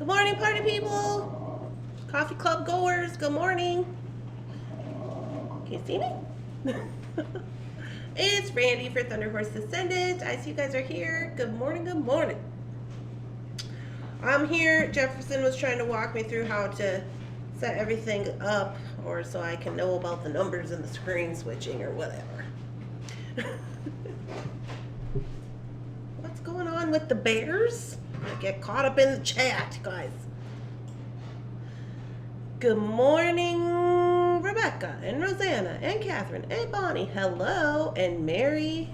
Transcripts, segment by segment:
Good morning, party people. Coffee club goers, good morning. Can you see me? It's Randy for Thunder Horse Descendant. I see you guys are here. Good morning, good morning. I'm here. Jefferson was trying to walk me through how to set everything up, or so I can know about the numbers and the screen switching or whatever. What's going on with the bears? I get caught up in the chat, guys. Good morning, Rebecca and Rosanna and Catherine and Bonnie. Hello, and Mary.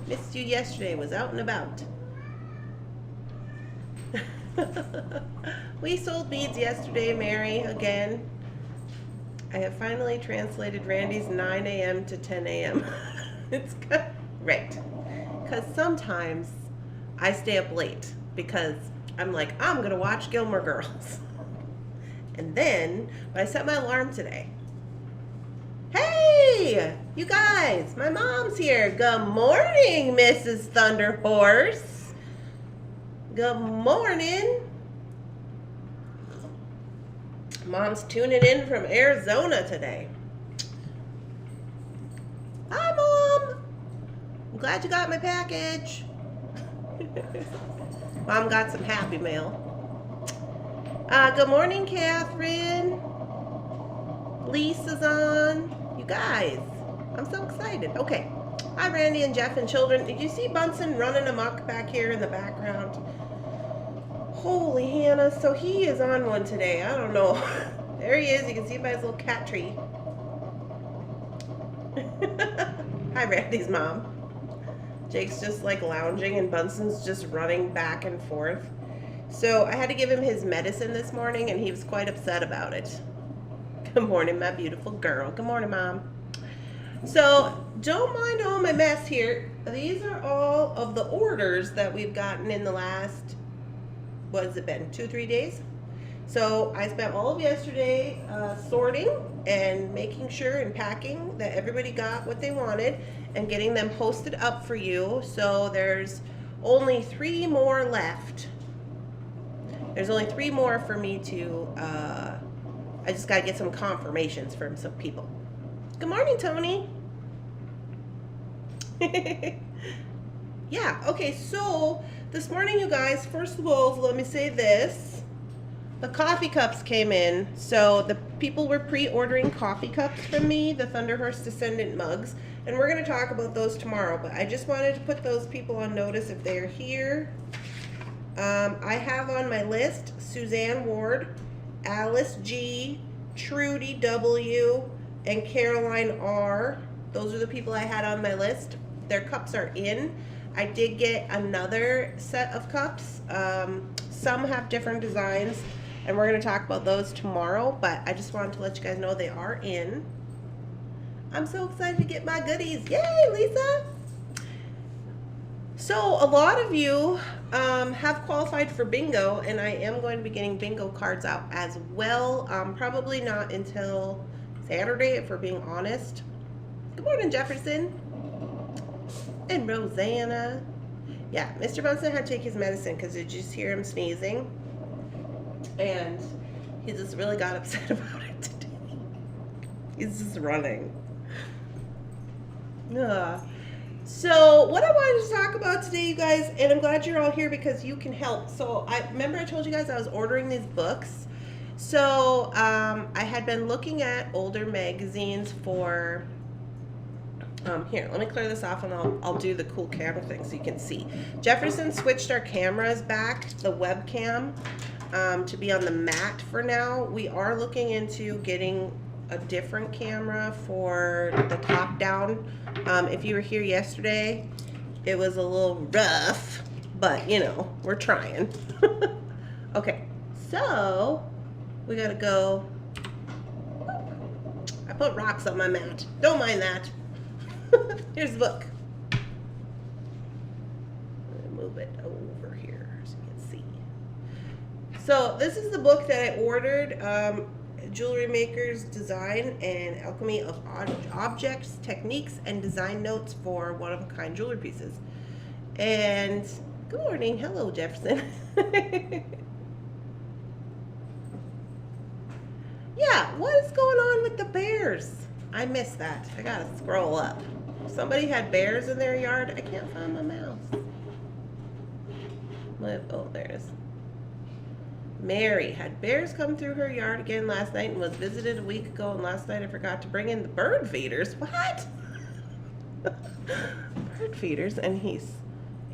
Missed you yesterday, was out and about. We sold beads yesterday, Mary, again. I have finally translated Randy's 9 a.m. to 10 a.m. It's good. Right. Because sometimes I stay up late because I'm like, I'm going to watch Gilmore Girls. And then, but I set my alarm today. Hey, you guys, my mom's here. Good morning, Mrs. Thunderhorse. Good morning. Mom's tuning in from Arizona today. Hi, Mom. I'm glad you got my package. Mom got some Happy Mail. Good morning, Catherine. Lisa's on. You guys, I'm so excited. Okay. Hi, Randy and Jeff and children. Did you see Bunsen running amok back here in the background? Holy Hannah. So he is on one today. I don't know. There he is. You can see him by his little cat tree. Hi, Randy's mom. Jake's just like lounging and Bunsen's just running back and forth. So I had to give him his medicine this morning and he was quite upset about it. Good morning, my beautiful girl. Good morning, Mom. So don't mind all my mess here. These are all of the orders that we've gotten in the last, what has it been, 2-3 days? So I spent all of yesterday sorting and making sure and packing that everybody got what they wanted and getting them posted up for you. So there's only 3 more left. There's only 3 more for me to, I just got to get some confirmations from some people. Good morning, Tony. Yeah, okay, so this morning, you guys, first of all, let me say this. The coffee cups came in. So the people were pre-ordering coffee cups from me, the Thunderhorse Descendant mugs. And we're going to talk about those tomorrow. But I just wanted to put those people on notice if they're here. I have on my list Suzanne Ward, Alice G, Trudy W, and Caroline R. Those are the people I had on my list. Their cups are in. I did get another set of cups. Some have different designs, and we're going to talk about those tomorrow, but I just wanted to let you guys know they are in. I'm so excited to get my goodies. Yay, Lisa! So a lot of you have qualified for bingo, and I am going to be getting bingo cards out as well. Probably not until Saturday, if we're being honest. Good morning, Jefferson. And Rosanna. Yeah, Mr. Bunsen had to take his medicine because did you just hear him sneezing? And he just really got upset about it today. He's just running. So what I wanted to talk about today, you guys, and I'm glad you're all here because you can help. So I remember I told you guys I was ordering these books. So I had been looking at older magazines for, here, let me clear this off and I'll do the cool camera thing so you can see. Jefferson switched our cameras back, the webcam, to be on the mat for now. We are looking into getting a different camera for the top down. If you were here yesterday, it was a little rough, but you know, we're trying. Okay, so we gotta go. I put rocks on my mat. Don't mind that. Here's the book. Move it over here so you can see. So this is the book that I ordered. Jewelry Maker's Design and Alchemy of Objects, Techniques, and Design Notes for One-of-a-Kind Jewelry Pieces. And good morning. Hello, Jefferson. with the bears? I missed that. I gotta scroll up. Somebody had bears in their yard. I can't find my mouse. Oh, there it is. Mary had bears come through her yard again last night and was visited a week ago. And last night I forgot to bring in the bird feeders. What? Bird feeders, and he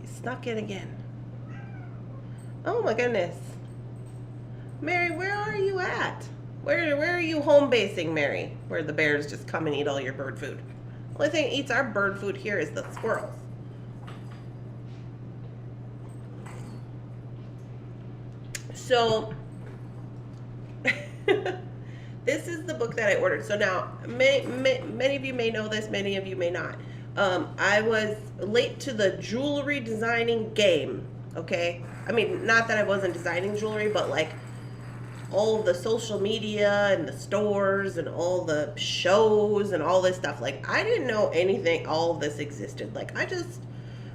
snuck in again. Oh my goodness. Mary, where are you at? Where are you home basing, Mary? Where the bears just come and eat all your bird food. The only thing that eats our bird food here is the squirrels. So, this is the book that I ordered. So now, many of you may know this, many of you may not. I was late to the jewelry designing game, okay? I mean, not that I wasn't designing jewelry, but like all the social media and the stores and all the shows and all this stuff. Like, I didn't know anything, all of this existed. Like, I just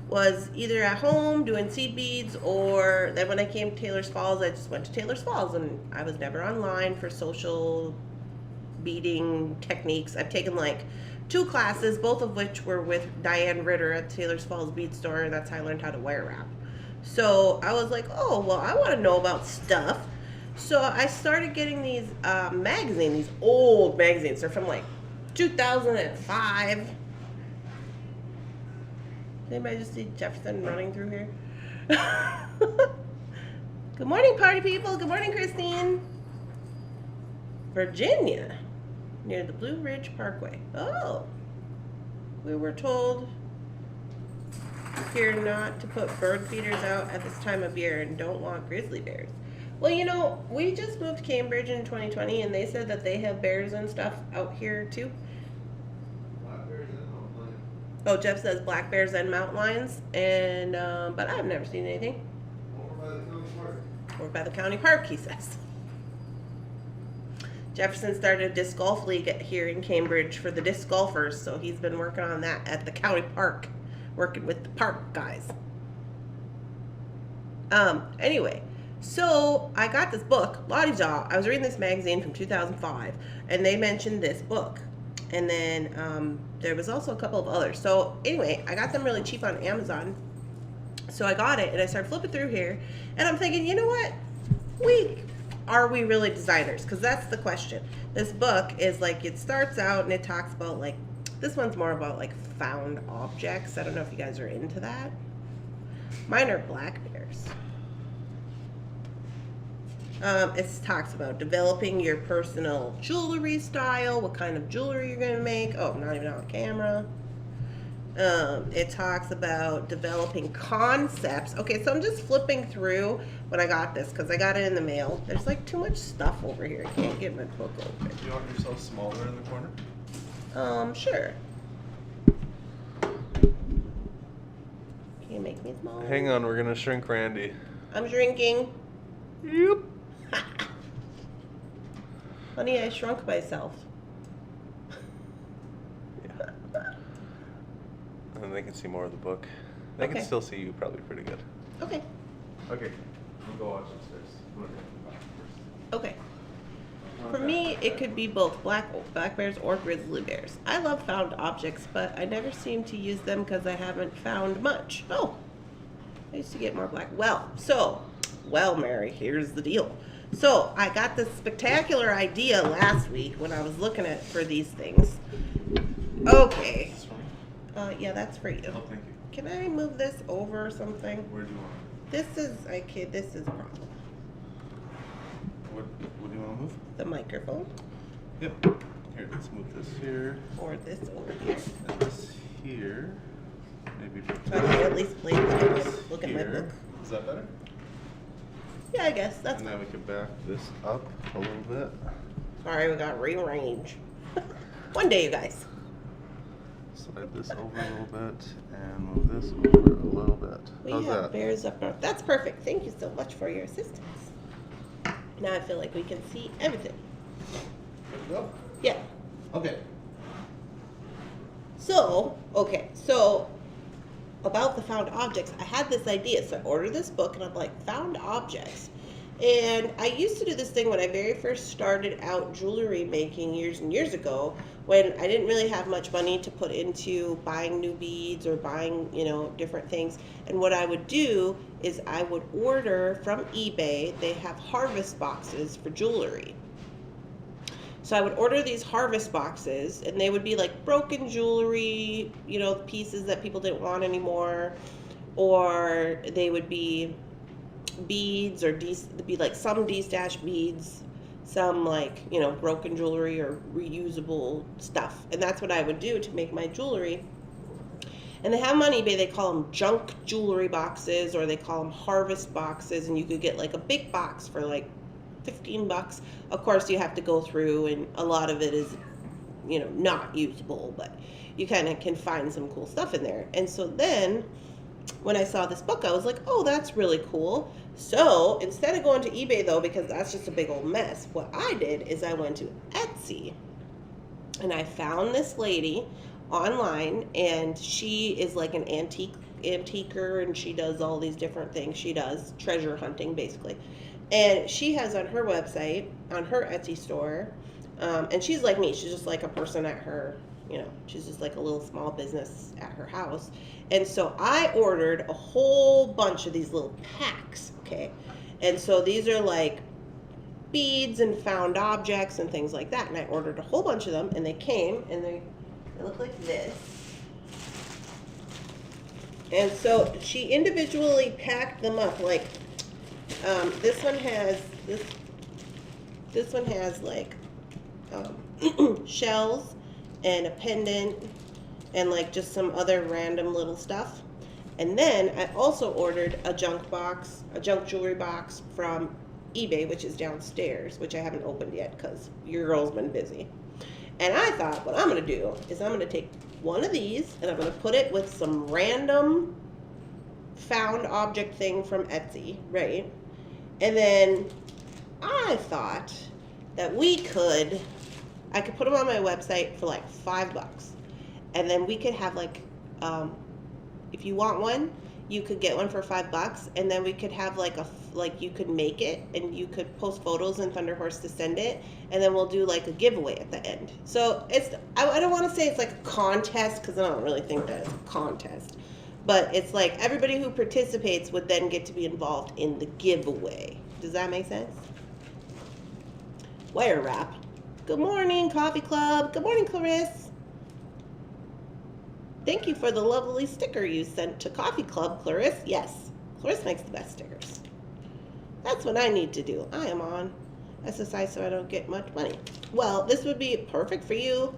was either at home doing seed beads, or then when I came to Taylor's Falls, I just went to Taylor's Falls, and I was never online for social beading techniques. I've taken like 2 classes, both of which were with Diane Ritter at Taylor's Falls Bead Store, and that's how I learned how to wire wrap. So I was like, oh, well, I want to know about stuff. So I started getting these magazines, these old magazines. They're from like 2005. Anybody just see Jefferson running through here? Good morning, party people. Good morning, Christine. Virginia, near the Blue Ridge Parkway. Oh, we were told here not to put bird feeders out at this time of year and don't want grizzly bears. Well, you know, we just moved to Cambridge in 2020, and they said that they have bears and stuff out here too. Oh, Jeff says black bears and mountain lions, and but I've never seen anything. Over by the county park. Over by the county park, he says. Jefferson started a disc golf league here in Cambridge for the disc golfers, so he's been working on that at the county park, working with the park guys. Anyway, so I got this book, Lottie Jaw. I was reading this magazine from 2005, and they mentioned this book. And then there was also a couple of others. So anyway, I got them really cheap on Amazon. So I got it, and I started flipping through here, and I'm thinking, you know what? Are we really designers? Because that's the question. This book is like, it starts out and it talks about like, this one's more about like found objects. I don't know if you guys are into that. Mine are black bears. It talks about developing your personal jewelry style, what kind of jewelry you're going to make. Oh, not even on camera. It talks about developing concepts. Okay, so I'm just flipping through when I got this because I got it in the mail. There's like too much stuff over here. I can't get my book open. Do you want yourself smaller in the corner? Sure. Can you make me smaller? Hang on, we're gonna shrink Randy. I'm shrinking. Yep. Honey, I shrunk myself. Yeah. And they can see more of the book. They can still see you probably pretty good. Okay. Okay. We'll go watch upstairs. I'm gonna go back first. Okay. For me, it could be both black bears or grizzly bears. I love found objects, but I never seem to use them because I haven't found much. Oh, I used to get more black. Well, Mary, here's the deal. So I got this spectacular idea last week when I was looking for these things. Okay. Is this for me? Yeah, that's for you. Oh, thank you. Can I move this over or something? Where do you want it? This is a problem. What do you want to move? The microphone. Yep. Here, let's move this here. Or this over here. And this here. Maybe So I can at least look at my book. Is that better? Yeah, I guess that's. And then we can back this up a little bit. Sorry, we got rearrange. One day, you guys. Slide this over a little bit and move this over a little bit. We How's have that? bears up north. That's perfect. Thank you so much for your assistance. Now I feel like we can see everything. Good to go? Yeah. Okay. So about the found objects, I had this idea. So I ordered this book, and I'm like, found objects. And I used to do this thing when I very first started out jewelry making years and years ago, when I didn't really have much money to put into buying new beads or buying, different things. And what I would do is I would order from eBay. They have harvest boxes for jewelry. So I would order these harvest boxes, and they would be like broken jewelry, pieces that people didn't want anymore, or they would be beads, or be like some de-stashed beads, some like broken jewelry or reusable stuff. And that's what I would do to make my jewelry. And they have them on eBay. They call them junk jewelry boxes, or they call them harvest boxes, and you could get like a big box for like $15. Of course, you have to go through, and a lot of it is not usable, but you kind of can find some cool stuff in there. And so then when I saw this book, I was like, oh, that's really cool. So instead of going to eBay, though, because that's just a big old mess, what I did is I went to Etsy, and I found this lady online, and she is like an antiquer, and she does all these different things. She does treasure hunting, basically. And she has on her website, on her Etsy store, and she's like me. She's just like a person at her, she's just like a little small business at her house. And so I ordered a whole bunch of these little packs, okay? And so these are like beads and found objects and things like that. And I ordered a whole bunch of them, and they came, and they look like this. And so she individually packed them up, like, this one has like shells and a pendant and like just some other random little stuff. And then I also ordered a junk jewelry box from eBay, which is downstairs, which I haven't opened yet because your girl's been busy. And I thought what I'm going to do is I'm going to take one of these, and I'm going to put it with some random found object thing from Etsy, right? And then I thought that I could put them on my website for like $5. And then we could have like, if you want one, you could get one for $5. And then we could have like you could make it, and you could post photos in Thunder Horse to send it. And then we'll do like a giveaway at the end. So I don't want to say it's like a contest, because I don't really think that it's a contest. But it's like everybody who participates would then get to be involved in the giveaway. Does that make sense? Wire wrap. Good morning, Coffee Club. Good morning, Clarisse. Thank you for the lovely sticker you sent to Coffee Club, Clarisse. Yes, Clarisse makes the best stickers. That's what I need to do. I am on SSI, so I don't get much money. Well, this would be perfect for you.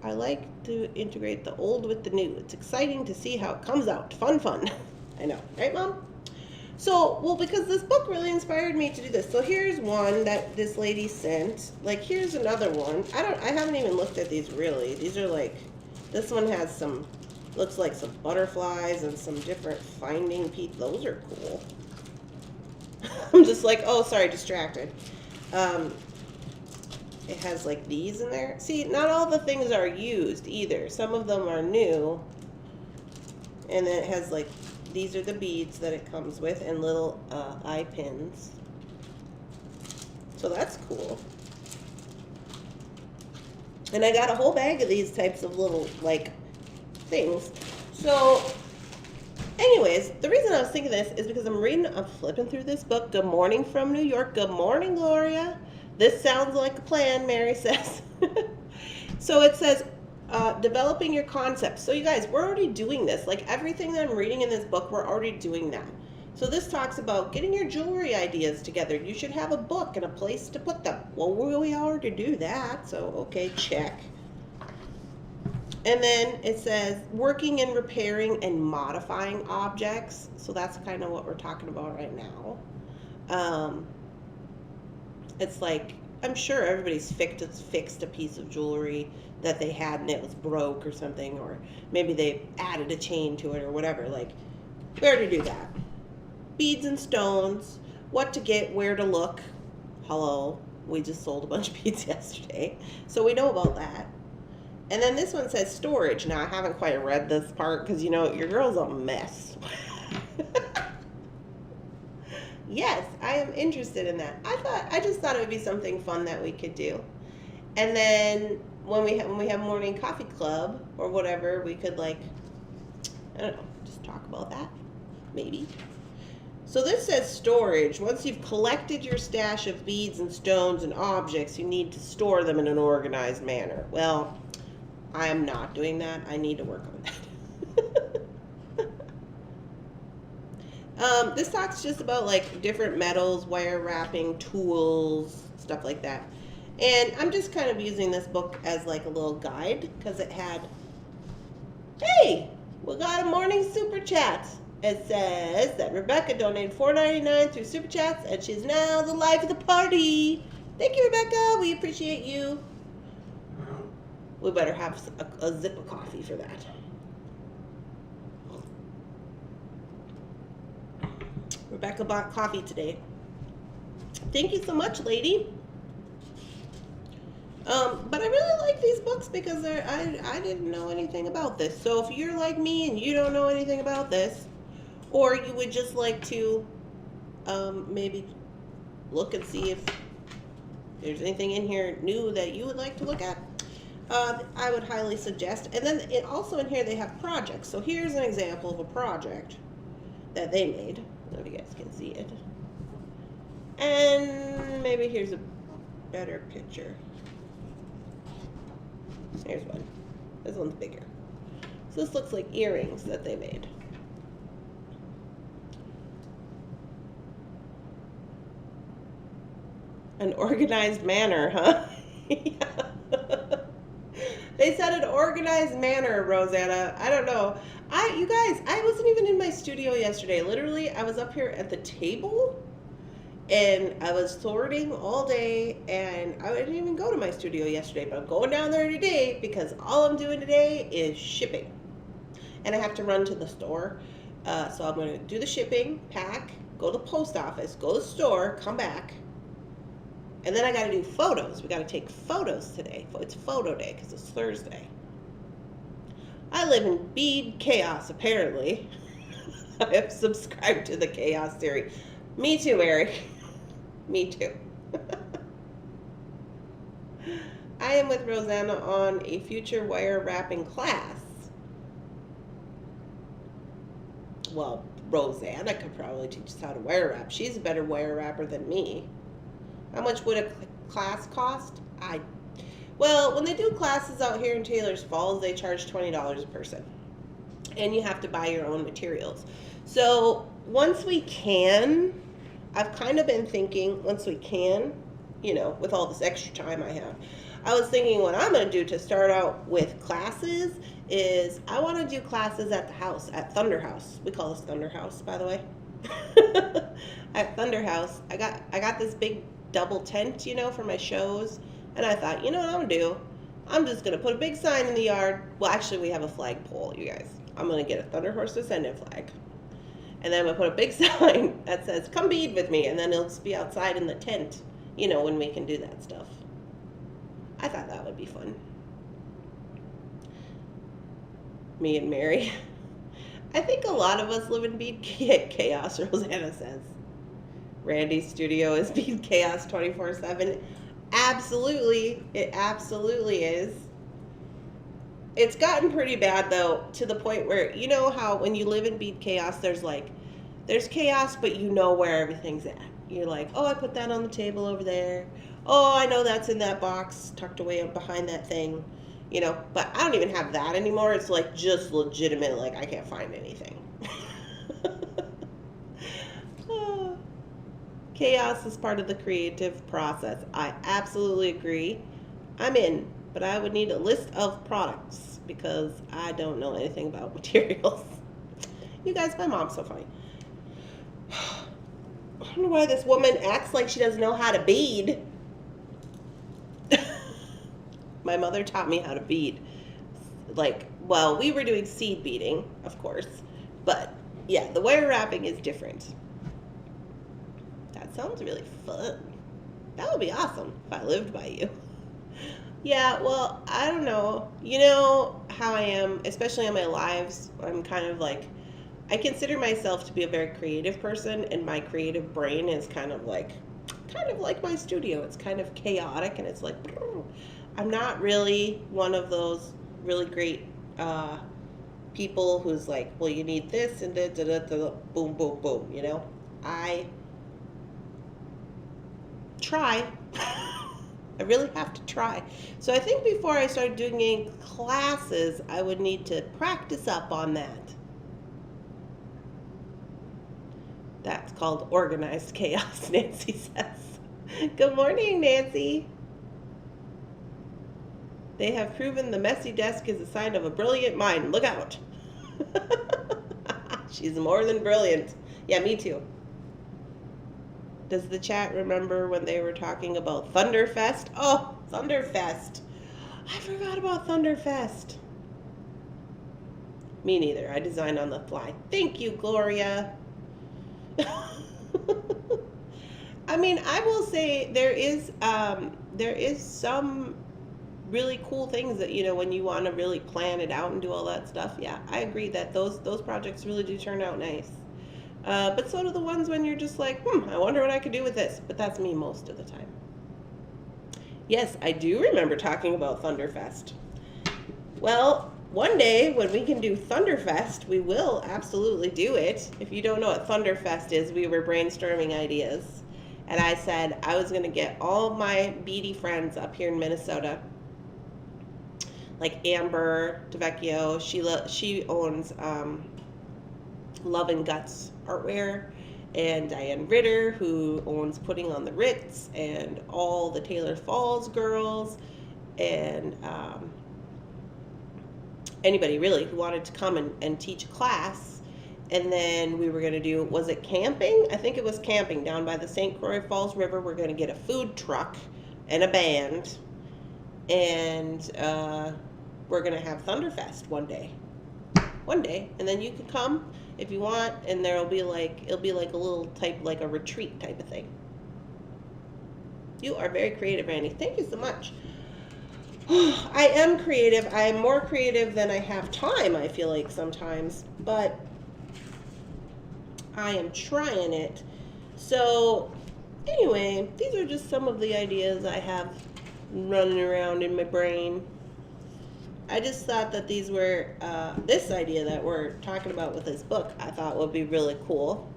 I like to integrate the old with the new. It's exciting to see how it comes out. Fun. I know, right, Mom? So, well, because this book really inspired me to do this. So here's one that this lady sent. Like, here's another one. I haven't even looked at these really. These are like, this one has looks like some butterflies and some different finding pieces. Those are cool. I'm just like, oh, sorry, distracted. It has like these in there. See, not all the things are used either. Some of them are new. And then it has like, these are the beads that it comes with, and little eye pins. So that's cool. And I got a whole bag of these types of little like things. So anyways, the reason I was thinking this is because I'm flipping through this book. Good morning from New York. Good morning, Gloria. This sounds like a plan, Mary says. So it says, developing your concepts. So you guys, we're already doing this. Like everything that I'm reading in this book, we're already doing that. So this talks about getting your jewelry ideas together. You should have a book and a place to put them. Well, we already do that. So, okay, check. And then it says working and repairing and modifying objects. So that's kind of what we're talking about right now. It's like, I'm sure everybody's fixed a piece of jewelry that they had and it was broke or something, or maybe they added a chain to it or whatever. Like, we already do that. Beads and stones, what to get, where to look. Hello, we just sold a bunch of beads yesterday, so we know about that. And then this one says storage. Now, I haven't quite read this part because, your girl's a mess. yes, I am interested in that. I just thought it would be something fun that we could do. And then when we have morning coffee club or whatever, we could like, I don't know, just talk about that, maybe. So this says storage. Once you've collected your stash of beads and stones and objects, you need to store them in an organized manner. Well, I am not doing that. I need to work on that. This talks just about like different metals, wire wrapping, tools, stuff like that. And I'm just kind of using this book as like a little guide because it had, hey, we got a morning super chat. It says that Rebecca donated $4.99 through super chats and she's now the life of the party. Thank you, Rebecca. We appreciate you. We better have a zip of coffee for that. Rebecca bought coffee today. Thank you so much, lady. But I really like these books because I didn't know anything about this. So if you're like me and you don't know anything about this, or you would just like to maybe look and see if there's anything in here new that you would like to look at, I would highly suggest. And then also in here they have projects. So here's an example of a project that they made. I don't know if you guys can see it. And maybe here's a better picture. Here's one. This one's bigger. So this looks like earrings that they made. An organized manner, huh? Yeah. They said an organized manner, Rosanna. I don't know. You guys, I wasn't even in my studio yesterday. Literally, I was up here at the table and I was sorting all day and I didn't even go to my studio yesterday, but I'm going down there today because all I'm doing today is shipping. And I have to run to the store. So I'm going to do the shipping, pack, go to the post office, go to the store, come back. And then I got to do photos. We got to take photos today. It's photo day because it's Thursday. I live in bead chaos, apparently. I have subscribed to the chaos theory. Me too, Mary. Me too. I am with Rosanna on a future wire wrapping class. Well, Rosanna could probably teach us how to wire wrap. She's a better wire wrapper than me. How much would a class cost? Well, when they do classes out here in Taylor's Falls, they charge $20 a person. And you have to buy your own materials. So once we can, I've kind of been thinking, once we can, with all this extra time I have, I was thinking what I'm going to do to start out with classes is I want to do classes at the house, at Thunder House. We call this Thunder House, by the way. At Thunder House, I got this big double tent, for my shows. And I thought, you know what I'm going to do? I'm just going to put a big sign in the yard. Well, actually, we have a flagpole, you guys. I'm going to get a Thunder Horse Descendant flag. And then I'm going to put a big sign that says, come bead with me. And then it'll just be outside in the tent, when we can do that stuff. I thought that would be fun. Me and Mary. I think a lot of us live in bead chaos, Rosanna says. Randy's studio is bead chaos 24/7. Absolutely. It absolutely is. It's gotten pretty bad, though, to the point where, how when you live in bead chaos, there's chaos, but you know where everything's at. You're like, oh, I put that on the table over there. Oh, I know that's in that box tucked away up behind that thing. But I don't even have that anymore. It's like just legitimate, like I can't find anything. Chaos is part of the creative process. I absolutely agree. I'm in, but I would need a list of products because I don't know anything about materials. You guys, my mom's so funny. I don't know why this woman acts like she doesn't know how to bead. My mother taught me how to bead. We were doing seed beading, of course. But, yeah, the wire wrapping is different. That sounds really fun. That would be awesome if I lived by you. Yeah, well, I don't know. You know how I am, especially on my lives. I'm kind of like, I consider myself to be a very creative person, and my creative brain is kind of like my studio. It's kind of chaotic, and it's like, I'm not really one of those really great people who's like, well, you need this and da da da da, boom, boom, boom. You know, I try. I really have to try. So I think before I start doing any classes, I would need to practice up on that. That's called organized chaos, Nancy says. Good morning, Nancy. They have proven the messy desk is a sign of a brilliant mind. Look out. She's more than brilliant. Yeah, me too. Does the chat remember when they were talking about Thunderfest? Oh, Thunderfest. I forgot about Thunderfest. Me neither. I designed on the fly. Thank you, Gloria. I mean, I will say there is some really cool things that, you know, when you want to really plan it out and do all that stuff. Yeah, I agree that those projects really do turn out nice. But so do the ones when you're just like, I wonder what I could do with this. But that's me most of the time. Yes, I do remember talking about Thunderfest. Well, one day when we can do Thunderfest, we will absolutely do it. If you don't know what Thunderfest is, we were brainstorming ideas. And I said I was going to get all of my beady friends up here in Minnesota. Like Amber DeVecchio, she owns Love and Guts Artwear, and Diane Ritter, who owns Putting on the Ritz, and all the Taylor Falls girls, and anybody really who wanted to come and teach a class. And then we were going to do, was it camping? I think it was camping down by the St. Croix Falls River. We're going to get a food truck and a band, and we're going to have Thunderfest one day, and then you can come if you want, and it'll be like a little type, like a retreat type of thing. You are very creative, Randy. Thank you so much. I am creative. I am more creative than I have time, I feel like sometimes, but I am trying it. So anyway, these are just some of the ideas I have running around in my brain. I just thought that these were, this idea that we're talking about with this book, I thought would be really cool.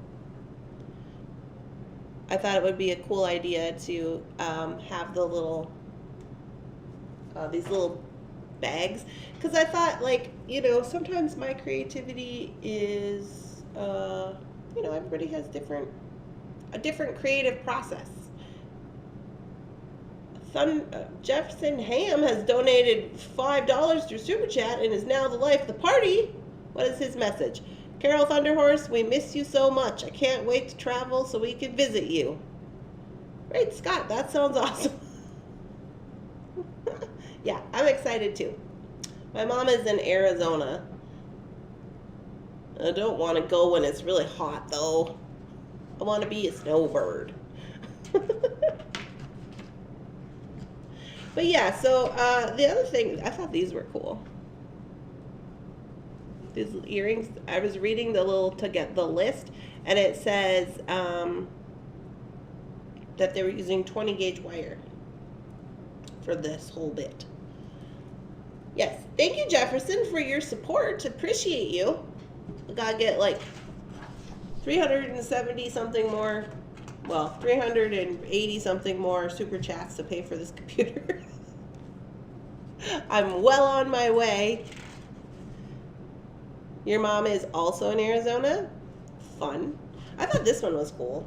I thought it would be a cool idea to have the little, these little bags. Because I thought, like, you know, sometimes my creativity is, you know, everybody has a different creative process. Jefferson Ham has donated $5 through Super Chat and is now the life of the party. What is his message? Carol Thunderhorse, we miss you so much. I can't wait to travel so we can visit you. Great Scott, that sounds awesome. Yeah, I'm excited too. My mom is in Arizona. I don't want to go when it's really hot though. I want to be a snowbird. But yeah, so the other thing, I thought these were cool. These earrings, I was reading to get the list, and it says that they were using 20 gauge wire for this whole bit. Yes, thank you, Jefferson, for your support. Appreciate you. I gotta get like 370 something more. Well, 380 something more super chats to pay for this computer. I'm well on my way. Your mom is also in Arizona? Fun. I thought this one was cool.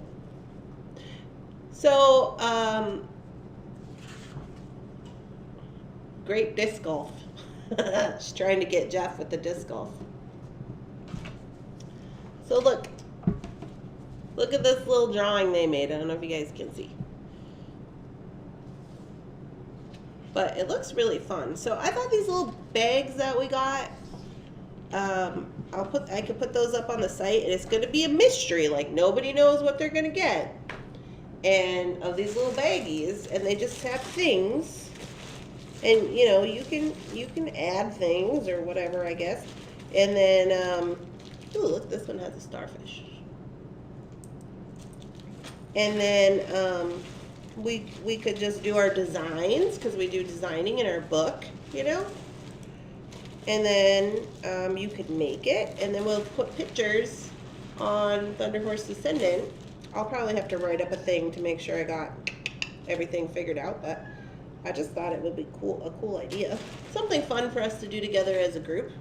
So, great disc golf. She's trying to get Jeff with the disc golf. So look at this little drawing they made. I don't know if you guys can see. But it looks really fun. So I thought these little bags that we got, I could put those up on the site, and it's going to be a mystery. Like, nobody knows what they're going to get. And of these little baggies, and they just have things. And you know, you can add things or whatever, I guess. And then Ooh, look, this one has a starfish. And then we could just do our designs, because we do designing in our book, you know? And then you could make it, and then we'll put pictures on Thunder Horse Descendant. I'll probably have to write up a thing to make sure I got everything figured out, but I just thought it would be cool, a cool idea. Something fun for us to do together as a group.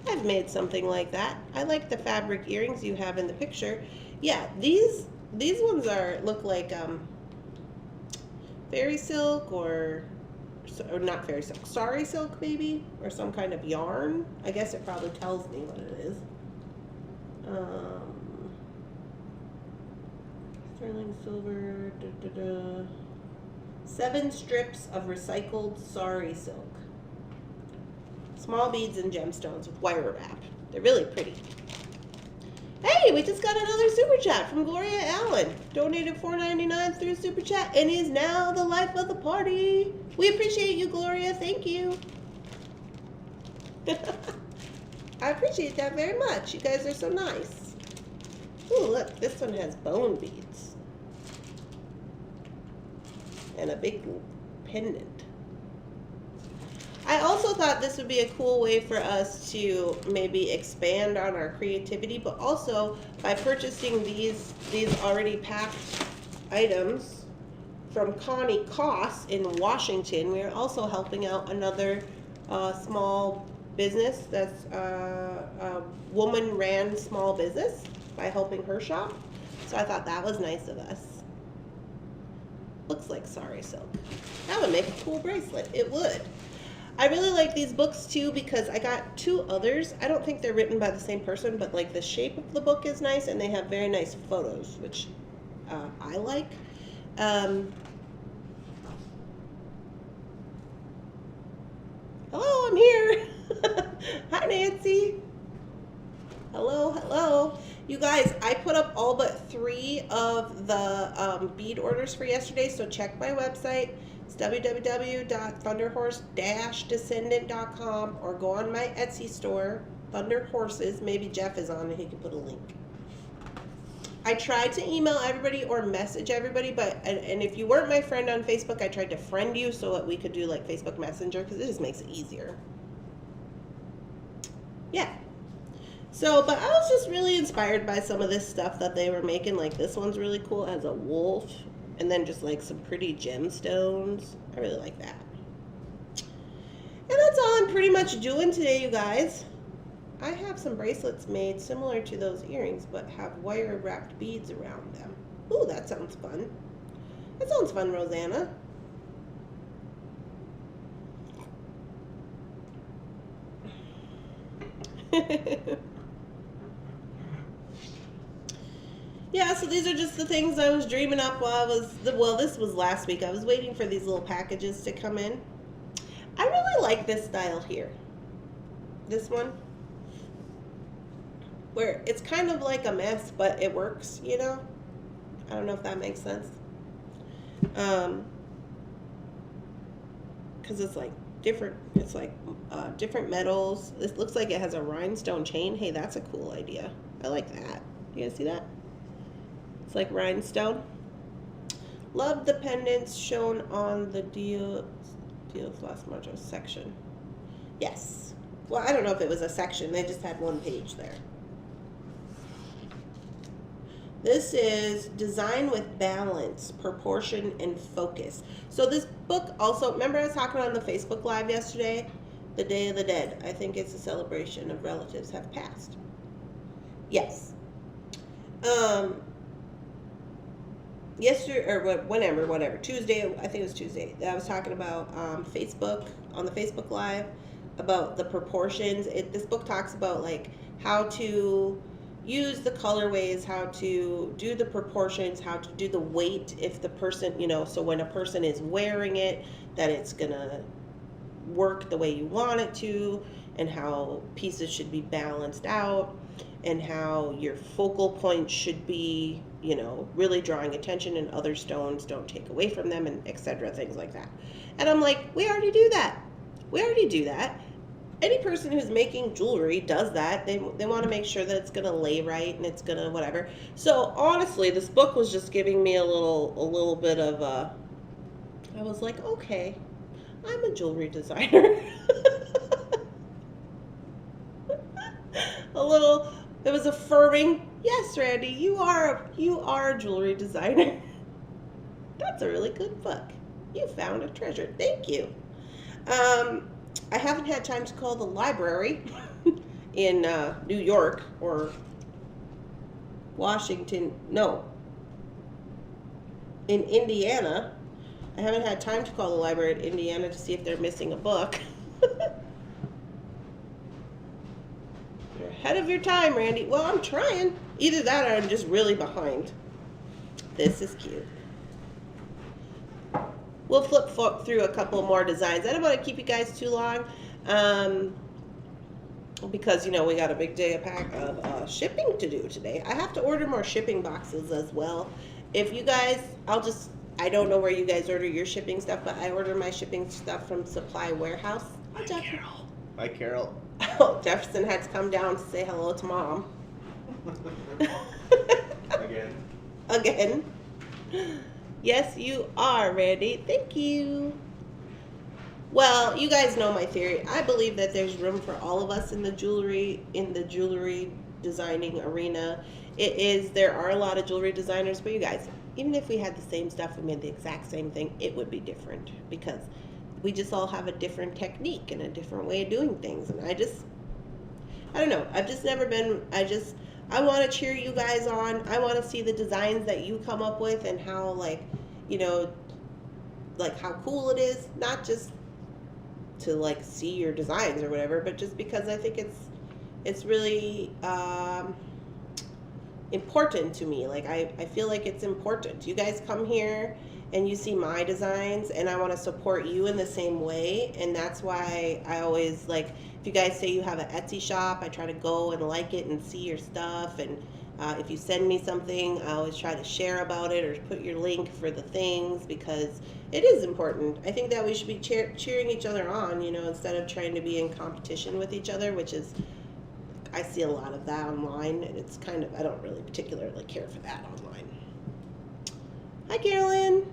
I've made something like that. I like the fabric earrings you have in the picture. Yeah, these ones look like fairy silk or not fairy silk, sari silk maybe, or some kind of yarn. I guess it probably tells me what it is. Sterling silver, 7 strips of recycled sari silk. Small beads and gemstones with wire wrap. They're really pretty. Hey, we just got another super chat from Gloria Allen. Donated $4.99 through super chat and is now the life of the party. We appreciate you, Gloria. Thank you. I appreciate that very much. You guys are so nice. Ooh, look, this one has bone beads. And a big pendant. I also thought this would be a cool way for us to maybe expand on our creativity, but also by purchasing these already packed items from Connie Koss in Washington, we are also helping out another small business that's a woman-ran small business by helping her shop. So I thought that was nice of us. Looks like sari silk. That would make a cool bracelet. It would. I really like these books too because I got 2 others. I don't think they're written by the same person, but like the shape of the book is nice and they have very nice photos, which I like. Hello, I'm here. Hi, Nancy. Hello, hello. You guys, I put up all but 3 of the bead orders for yesterday, so check my website. It's www.thunderhorse-descendant.com, or go on my Etsy store, Thunder Horses. Maybe Jeff is on and he can put a link. I tried to email everybody or message everybody, but and if you weren't my friend on Facebook, I tried to friend you so that we could do like Facebook Messenger, because it just makes it easier. Yeah. So, but I was just really inspired by some of this stuff that they were making. Like this one's really cool. It has a wolf. And then just like some pretty gemstones. I really like that. And that's all I'm pretty much doing today, you guys. I have some bracelets made similar to those earrings, but have wire wrapped beads around them. Ooh, that sounds fun. That sounds fun, Rosanna. Yeah, so these are just the things I was dreaming up while I was, well, this was last week. I was waiting for these little packages to come in. I really like this style here. This one. Where it's kind of like a mess, but it works, you know? I don't know if that makes sense. Because it's like different, it's like different metals. This looks like it has a rhinestone chain. Hey, that's a cool idea. I like that. You guys see that? It's like rhinestone. Love the pendants shown on the deals last Mojo section. Yes. Well, I don't know if it was a section. They just had one page there. This is Design with Balance, Proportion, and Focus. So this book also, remember I was talking on the Facebook Live yesterday? The Day of the Dead. I think it's a celebration of relatives have passed. Yes. Yesterday, or whatever, Tuesday, I think it was Tuesday, I was talking about Facebook, on the Facebook Live, about the proportions. This book talks about like how to use the colorways, how to do the proportions, how to do the weight if the person, you know, so when a person is wearing it, that it's gonna work the way you want it to, and how pieces should be balanced out, and how your focal point should be, you know, really drawing attention, and other stones don't take away from them, and etc., things like that. And I'm like, we already do that. We already do that. Any person who's making jewelry does that. They want to make sure that it's going to lay right and it's going to whatever. So honestly, this book was just giving me a little bit of I was like, okay, I'm a jewelry designer. It was affirming, yes, Randy, you are a jewelry designer. That's a really good book. You found a treasure. Thank you. I haven't had time to call the library in New York or Washington. No. In Indiana. I haven't had time to call the library in Indiana to see if they're missing a book. You're ahead of your time, Randy. Well, I'm trying. Either that or I'm just really behind. This is cute. We'll flip through a couple more designs. I don't want to keep you guys too long because, we got a big day of shipping to do today. I have to order more shipping boxes as well. If you guys, I don't know where you guys order your shipping stuff, but I order my shipping stuff from Supply Warehouse. Hi, Carol. Hi, Carol. Oh, Jefferson had to come down to say hello to Mom. Again. Yes, you are, Randy. Thank you. Well, you guys know my theory. I believe that there's room for all of us in the jewelry designing arena. There are a lot of jewelry designers, but you guys, even if we had the same stuff, we made the exact same thing, it would be different because we just all have a different technique and a different way of doing things. And I don't know. I've just never been, I want to cheer you guys on. I want to see the designs that you come up with and how, how cool it is. Not just to, see your designs or whatever, but just because I think it's really important to me. I feel like it's important. You guys come here and you see my designs, and I want to support you in the same way. And that's why I always, if you guys say you have an Etsy shop, I try to go and like it and see your stuff. And if you send me something, I always try to share about it or put your link for the things, because it is important. I think that we should be cheering each other on, instead of trying to be in competition with each other, which is, I see a lot of that online, and it's kind of, I don't really particularly care for that online. Hi, Carolyn.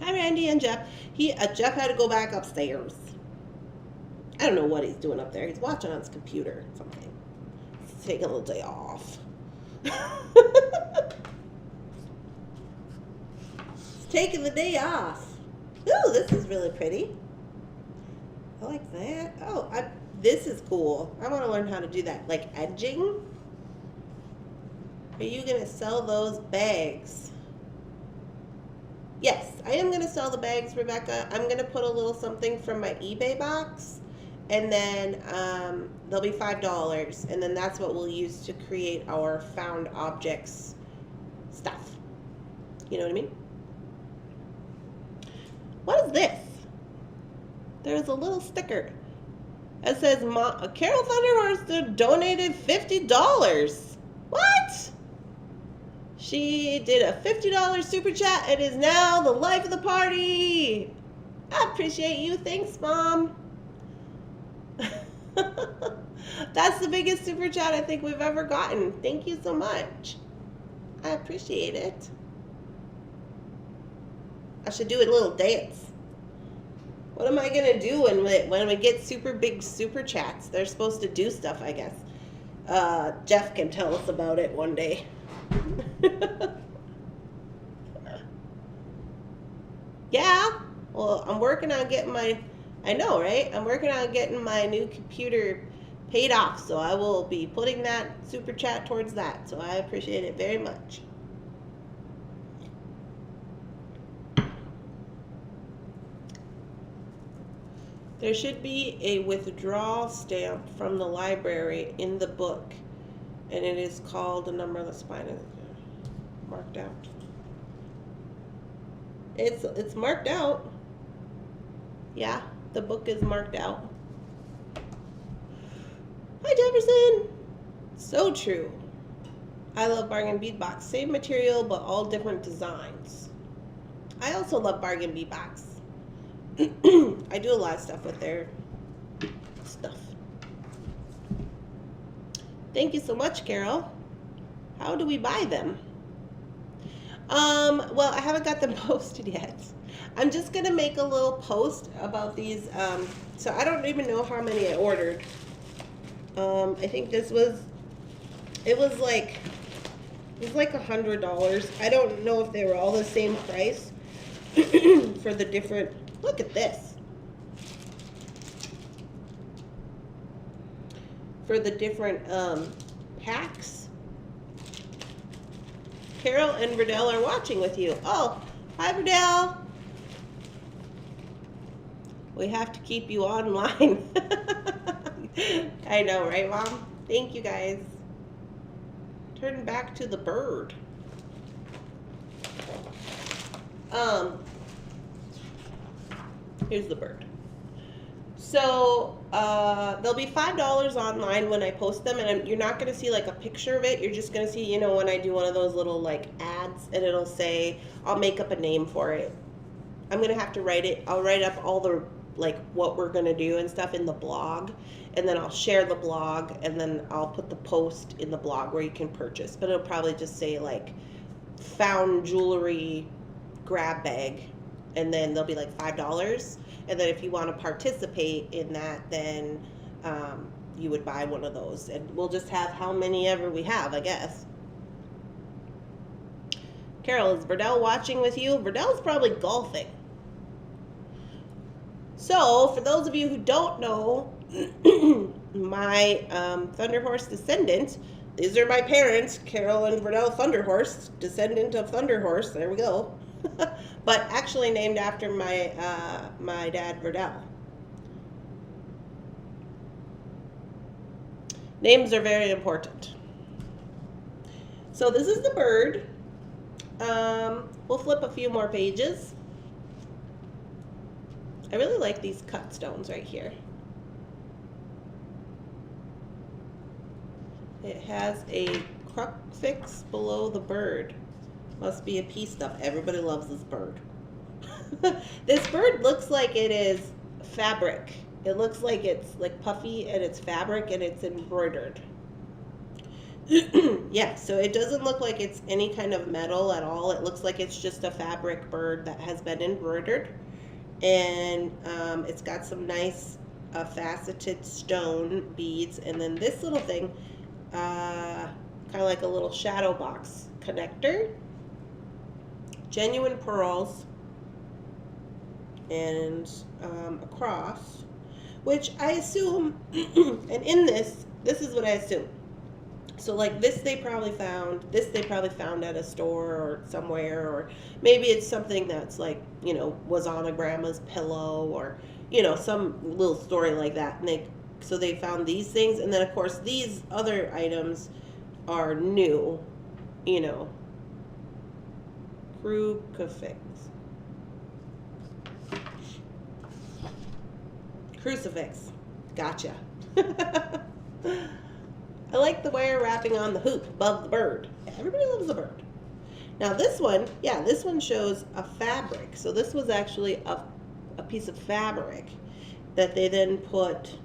Hi, Randy and Jeff. Jeff had to go back upstairs. I don't know what he's doing up there. He's watching on his computer or something. He's taking a little day off. He's taking the day off. Ooh, this is really pretty. I like that. Oh, this is cool. I want to learn how to do that. Like edging. Are you going to sell those bags? Yes, I am going to sell the bags, Rebecca. I'm going to put a little something from my eBay box, and then they'll be $5, and then that's what we'll use to create our found objects stuff. You know what I mean? What is this? There's a little sticker. It says, Carol Thunderhorse donated $50. What? She did a $50 super chat and is now the life of the party. I appreciate you. Thanks, Mom. That's the biggest super chat I think we've ever gotten. Thank you so much. I appreciate it. I should do a little dance. What am I going to do when we get super big super chats? They're supposed to do stuff, I guess. Jeff can tell us about it one day. Yeah, well, I'm working on getting I know, right? I'm working on getting my new computer paid off, so I will be putting that super chat towards that, so I appreciate it very much. There should be a withdrawal stamp from the library in the book, and it is called, the number on the spine is marked out. It's marked out. Yeah, the book is marked out. Hi, Jefferson. So true. I love bargain bead box. Same material, but all different designs. I also love bargain bead box. I do a lot of stuff with their stuff. Thank you so much, Carol. How do we buy them? Well, I haven't got them posted yet. I'm just going to make a little post about these. So I don't even know how many I ordered. I think it was like $100. I don't know if they were all the same price for the different, look at this. For the different packs. Carol and Verdell are watching with you. Oh, hi Verdell. We have to keep you online. I know, right, Mom? Thank you, guys. Turn back to the bird. Here's the bird. So they'll be $5 online when I post them, and you're not going to see like a picture of it. You're just going to see, you know, when I do one of those little like ads, and it'll say, I'll make up a name for it. I'm going to have to write it. I'll write up all the like what we're going to do and stuff in the blog, and then I'll share the blog, and then I'll put the post in the blog where you can purchase. But it'll probably just say like found jewelry grab bag, and then they'll be like $5. And then if you want to participate in that, then you would buy one of those. And we'll just have how many ever we have, I guess. Carol, is Verdell watching with you? Verdell's probably golfing. So, for those of you who don't know, my Thunder Horse descendant, these are my parents, Carol and Verdell Thunder Horse, descendant of Thunder Horse. There we go. But actually named after my my dad, Verdell. Names are very important. So this is the bird. We'll flip a few more pages. I really like these cut stones right here. It has a crucifix below the bird. Must be a pea stuff. Everybody loves this bird. This bird looks like it is fabric. It looks like it's like puffy and it's fabric and it's embroidered. Yeah, so it doesn't look like it's any kind of metal at all. It looks like it's just a fabric bird that has been embroidered. And it's got some nice faceted stone beads. And then this little thing, kind of like a little shadow box connector. Genuine pearls. And a cross. Which I assume, and in this is what I assume. So like this they probably found at a store or somewhere, or maybe it's something that's like, you know, was on a grandma's pillow, or, you know, some little story like that. And so they found these things, and then of course these other items are new, you know. Crucifix. Gotcha. I like the wire wrapping on the hoop above the bird. Yeah, everybody loves the bird. Now this one, yeah, this one shows a fabric. So this was actually a piece of fabric that they then put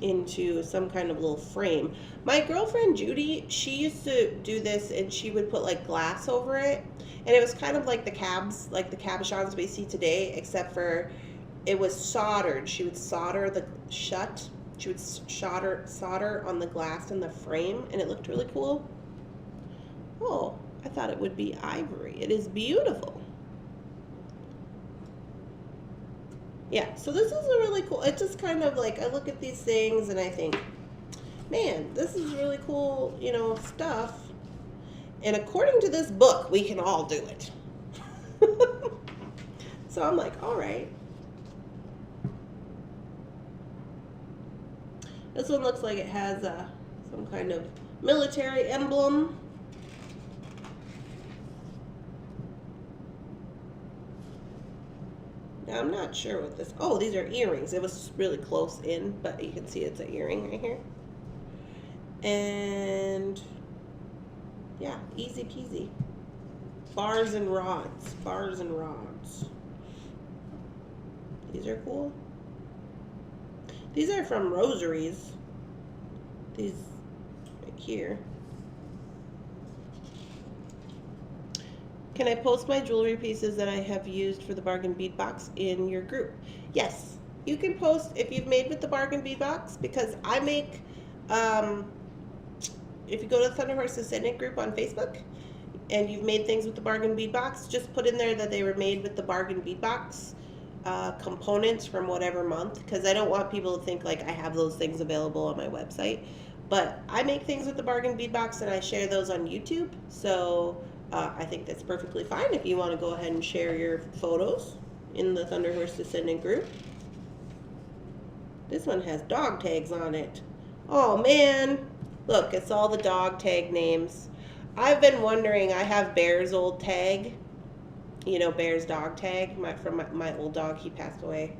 into some kind of little frame. My girlfriend Judy, she used to do this, and she would put like glass over it. And it was kind of like the cabs, like the cabochons we see today, except for it was soldered. She would solder the shut. She would solder on the glass in the frame, and it looked really cool. Oh, I thought it would be ivory. It is beautiful. Yeah, so this is a really cool, it's just kind of like, I look at these things and I think, man, this is really cool, you know, stuff. And according to this book, we can all do it. So I'm like, all right. This one looks like it has some kind of military emblem. Now I'm not sure what this, oh, these are earrings. It was really close in, but you can see it's an earring right here. And yeah, easy peasy. Bars and rods. These are cool. These are from Rosaries. These right here. Can I post my jewelry pieces that I have used for the bargain bead box in your group? Yes, you can post if you've made with the bargain bead box, because I make, if you go to the Thunder Horse Ascendant group on Facebook and you've made things with the bargain bead box, just put in there that they were made with the bargain bead box components from whatever month, because I don't want people to think like I have those things available on my website. But I make things with the bargain bead box and I share those on YouTube, so I think that's perfectly fine if you want to go ahead and share your photos in the Thunder Horse Descendant group. This one has dog tags on it. Oh man, look, it's all the dog tag names. I've been wondering, I have Bear's old tag, you know, Bear's dog tag, from my old dog, he passed away.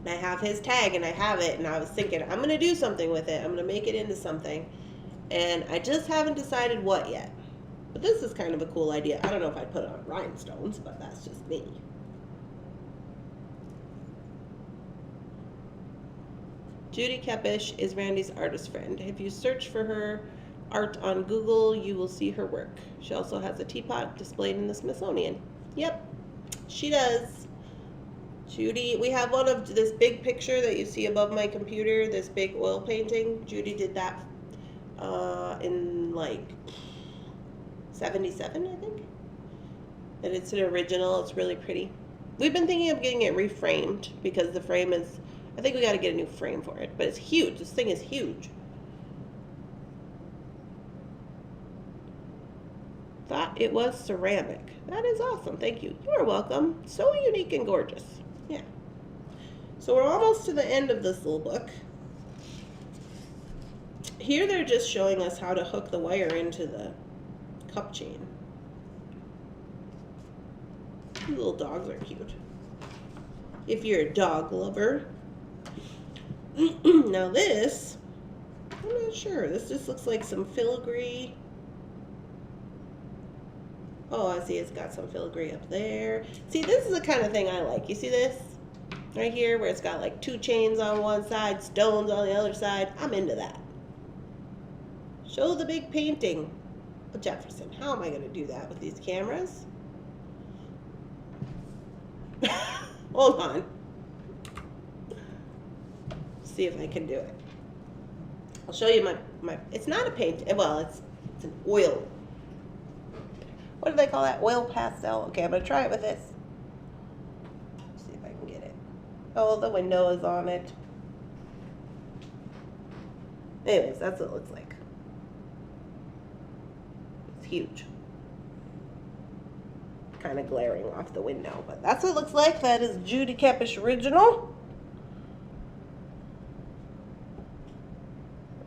And I have his tag and I have it, and I was thinking, I'm going to do something with it. I'm going to make it into something. And I just haven't decided what yet. But this is kind of a cool idea. I don't know if I'd put it on rhinestones, but that's just me. Judy Kepish is Randy's artist friend. If you search for her art on Google, you will see her work. She also has a teapot displayed in the Smithsonian. Yep, she does. Judy, we have one of this big picture that you see above my computer, this big oil painting. Judy did that in like 77, I think. And it's an original. It's really pretty. We've been thinking of getting it reframed because the frame is, I think we got to get a new frame for it, but it's huge. This thing is huge. Thought it was ceramic. That is awesome. Thank you. You are welcome. So unique and gorgeous. Yeah. So we're almost to the end of this little book. Here they're just showing us how to hook the wire into the cup chain. These little dogs are cute. If you're a dog lover. Now this, I'm not sure. This just looks like some filigree. Oh, I see it's got some filigree up there. See, this is the kind of thing I like. You see this? Right here where it's got like 2 chains on one side, stones on the other side. I'm into that. Show the big painting. But Jefferson, how am I going to do that with these cameras? Hold on. See if I can do it. I'll show you my it's not a paint, well, it's an oil. What do they call that? Oil pastel. Okay, I'm going to try it with this. See if I can get it. Oh, the window is on it. Anyways, that's what it looks like. It's huge. Kind of glaring off the window, but that's what it looks like. That is Judy Kepish original.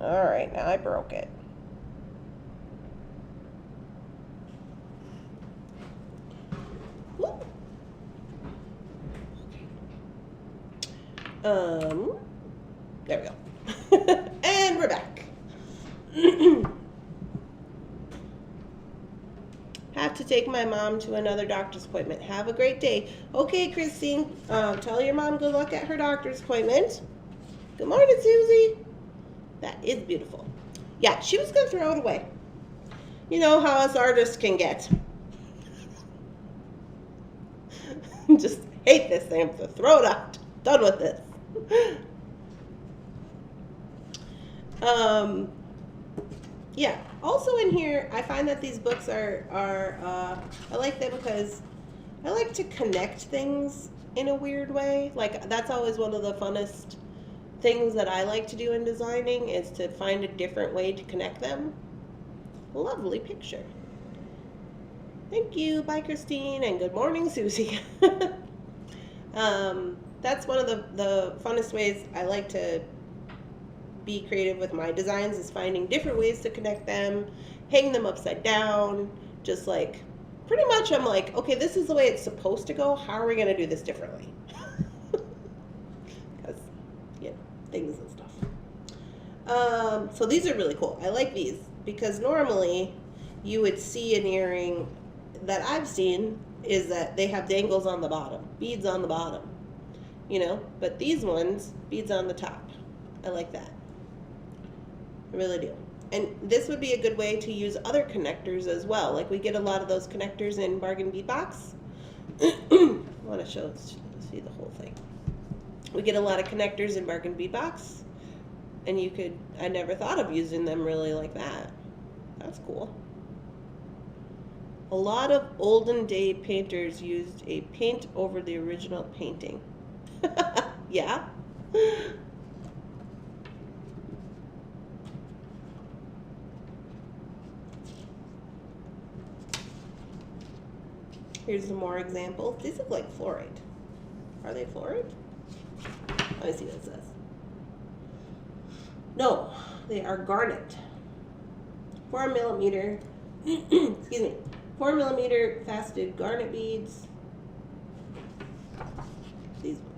All right, now I broke it. There we go. And we're back. Have to take my mom to another doctor's appointment. Have a great day. Okay, Christine. Tell your mom good luck at her doctor's appointment. Good morning, Susie. That is beautiful. Yeah, she was going to throw it away. You know how us artists can get. Just hate this thing. So throw it out. Done with this. Yeah. Also in here, I find that these books are I like them because I like to connect things in a weird way. Like, that's always one of the funnest things that I like to do in designing, is to find a different way to connect them. Lovely picture. Thank you. Bye, Christine, and good morning, Susie. That's one of the funnest ways I like to be creative with my designs, is finding different ways to connect them, hang them upside down, just like, pretty much I'm like, okay, this is the way it's supposed to go. How are we going to do this differently? Because, you know, things and stuff. So these are really cool. I like these because normally you would see an earring that I've seen is that they have dangles on the bottom, beads on the bottom. you know, but these ones, beads on the top. I like that. I really do. And this would be a good way to use other connectors as well. Like we get a lot of those connectors in Bargain Bead Box. I want to see the whole thing. We get a lot of connectors in Bargain Bead Box, and I never thought of using them really like that. That's cool. A lot of olden day painters used a paint over the original painting. Yeah. Here's some more examples. These look like fluorite. Are they fluorite? Let me see what it says. No, they are garnet. 4mm, excuse me, 4mm faceted garnet beads. These ones.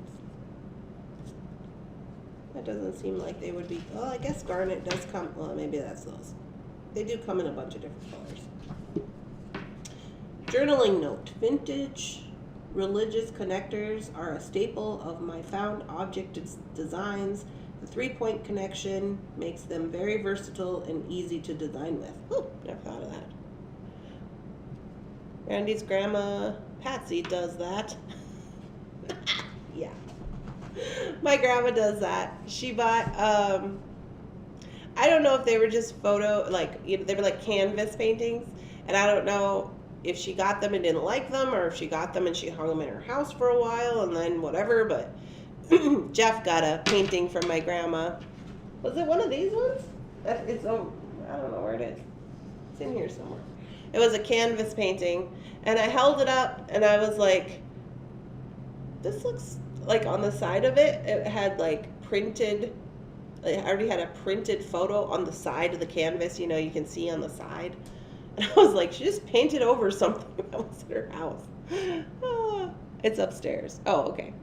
That doesn't seem like they would be, well, I guess garnet does come, well, maybe that's those. They do come in a bunch of different colors. Journaling note. Vintage religious connectors are a staple of my found object designs. The 3-point connection makes them very versatile and easy to design with. Oh, never thought of that. Randy's grandma Patsy does that. Yeah. My grandma does that. She bought, I don't know if they were just they were like canvas paintings, and I don't know if she got them and didn't like them, or if she got them and she hung them in her house for a while and then whatever, but Jeff got a painting from my grandma. Was it one of these ones? I don't know where it is. It's in here somewhere. It was a canvas painting, and I held it up and I was like, this looks like on the side of it, it had like printed, I already had a printed photo on the side of the canvas, you know, you can see on the side. And I was like, she just painted over something that was in her house. It's upstairs. Oh, okay.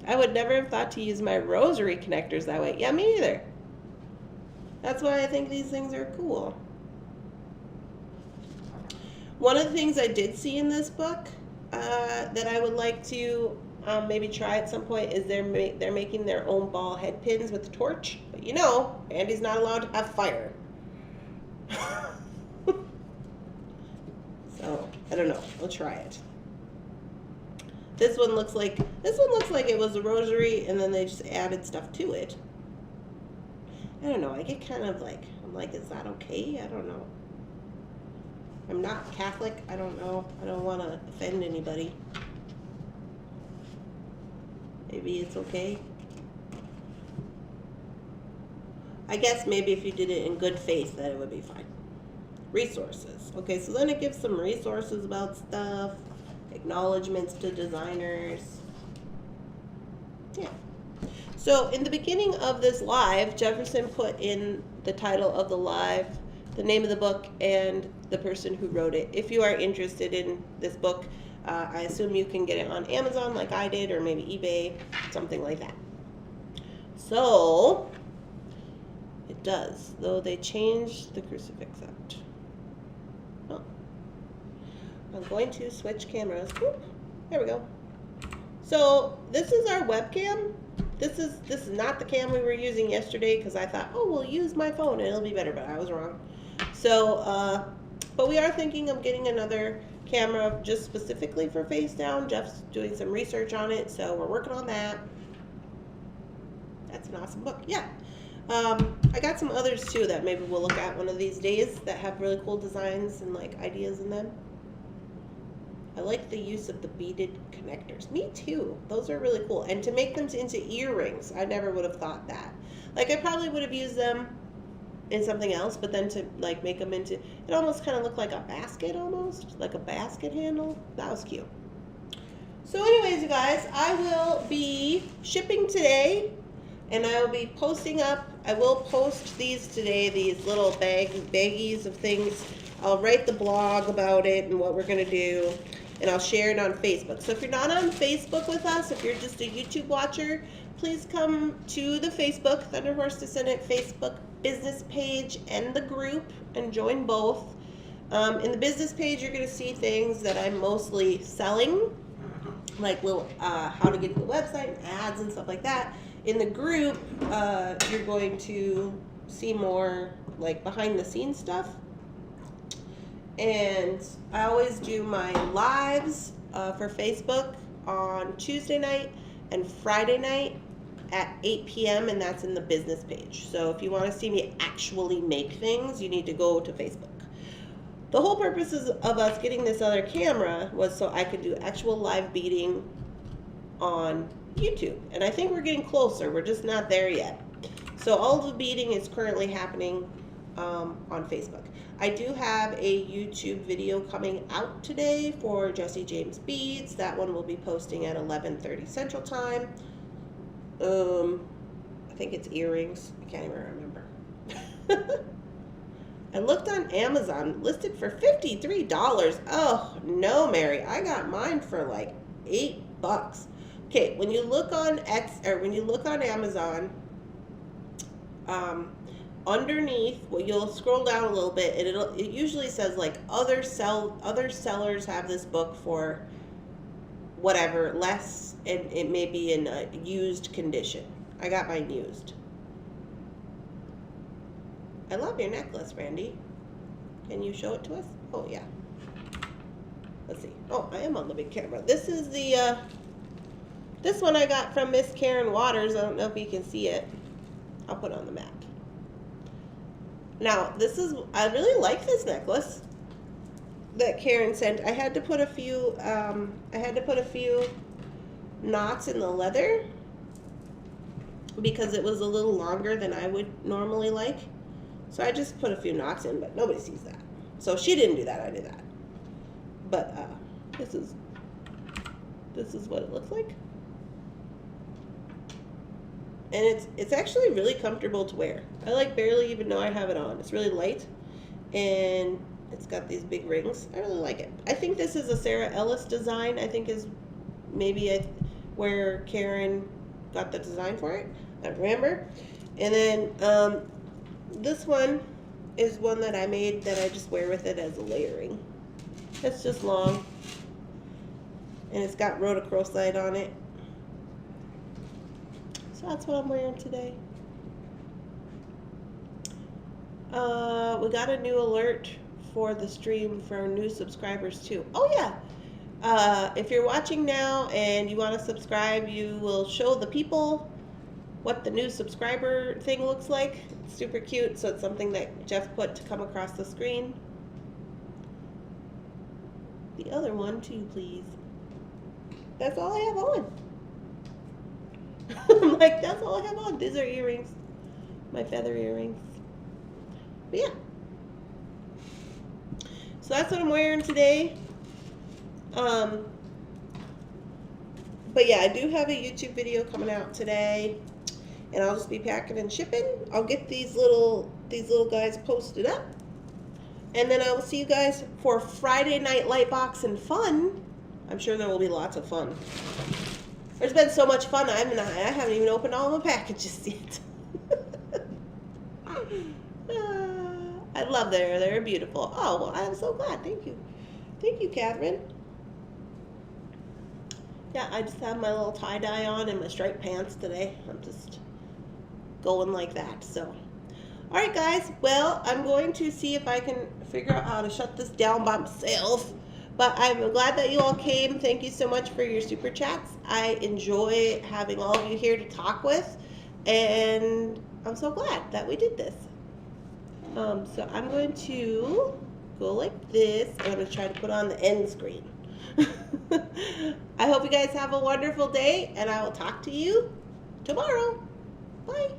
I would never have thought to use my rosary connectors that way. Yeah, me either. That's why I think these things are cool. One of the things I did see in this book that I would like to maybe try at some point is they're making their own ball head pins with a torch. But you know, Andy's not allowed to have fire. So I don't know. I'll try it. This one looks like it was a rosary, and then they just added stuff to it. I don't know. I get kind of like, I'm like, is that okay? I don't know. I'm not Catholic. I don't know. I don't want to offend anybody. Maybe it's okay. I guess maybe if you did it in good faith, that it would be fine. Resources. Okay, so then it gives some resources about stuff. Acknowledgements to designers. Yeah. So in the beginning of this live, Jefferson put in the title of the live, the name of the book, and the person who wrote it. If you are interested in this book, I assume you can get it on Amazon like I did, or maybe eBay, something like that. So it does, though they changed the crucifix out. Oh. I'm going to switch cameras. Whoop. There we go. So this is our webcam. This is not the cam we were using yesterday, because I thought, oh, we'll use my phone and it'll be better, but I was wrong. So, but we are thinking of getting another camera just specifically for face down. Jeff's doing some research on it, so we're working on that. That's an awesome book. Yeah. I got some others too that maybe we'll look at one of these days that have really cool designs and like ideas in them. I like the use of the beaded connectors. Me too. Those are really cool. And to make them into earrings, I never would have thought that. Like I probably would have used them in something else, but then to like make them into, it almost kind of looked like a basket almost, like a basket handle. That was cute. So anyways, you guys, I will be shipping today, and I will be posting up, I will post these today, these little baggies of things. I'll write the blog about it and what we're going to do, and I'll share it on Facebook. So if you're not on Facebook with us, if you're just a YouTube watcher, please come to the Facebook, Thunder Horse Descendant Facebook business page and the group, and join both. In the business page, you're going to see things that I'm mostly selling. like little how to get to the website and ads and stuff like that. In the group, you're going to see more like behind the scenes stuff. And I always do my lives for Facebook on Tuesday night and Friday night at 8 p.m. and that's in the business page. So if you want to see me actually make things, you need to go to Facebook. The whole purpose of us getting this other camera was so I could do actual live beading on YouTube. And I think we're getting closer. We're just not there yet. So all the beading is currently happening on Facebook. I do have a YouTube video coming out today for Jesse James Beads. That one will be posting at 11:30 Central Time. I think it's earrings. I can't even remember. I looked on Amazon, listed for $53. Oh, no, Mary. I got mine for like $8. Okay, when you look on when you look on Amazon, underneath, well, you'll scroll down a little bit, and it usually says like other sellers have this book for whatever less, and it may be in a used condition. I got mine used. I love your necklace, Randy. Can you show it to us? Oh yeah. Let's see. Oh, I am on the big camera. This is the this one I got from Miss Karen Waters. I don't know if you can see it. I'll put it on the map. Now, I really like this necklace that Karen sent. I had to put a few knots in the leather because it was a little longer than I would normally like. So I just put a few knots in, but nobody sees that. So she didn't do that, I did that. But this is what it looks like. And it's actually really comfortable to wear. I like barely even know I have it on. It's really light, and it's got these big rings. I really like it. I think this is a Sarah Ellis design. I think is maybe where Karen got the design for it. I don't remember. And then this one is one that I made that I just wear with it as a layering. It's just long, and it's got rhodochrosite on it. So that's what I'm wearing today. We got a new alert for the stream for our new subscribers too. Oh yeah. If you're watching now and you want to subscribe, you will show the people what the new subscriber thing looks like. It's super cute. So it's something that Jeff put to come across the screen. The other one too, please. That's all I have on. I'm like, that's all I have on. These are earrings. My feather earrings. But yeah. So that's what I'm wearing today. But yeah, I do have a YouTube video coming out today. And I'll just be packing and shipping. I'll get these little guys posted up. And then I will see you guys for Friday night light box and fun. I'm sure there will be lots of fun. There's been so much fun. I haven't even opened all my packages yet. I love they're beautiful. Oh, well, I'm so glad. Thank you. Thank you, Catherine. Yeah, I just have my little tie-dye on and my striped pants today. I'm just going like that. So, all right, guys. Well, I'm going to see if I can figure out how to shut this down by myself. But I'm glad that you all came. Thank you so much for your super chats. I enjoy having all of you here to talk with. And I'm so glad that we did this. So I'm going to go like this. I'm going to try to put on the end screen. I hope you guys have a wonderful day. And I will talk to you tomorrow. Bye.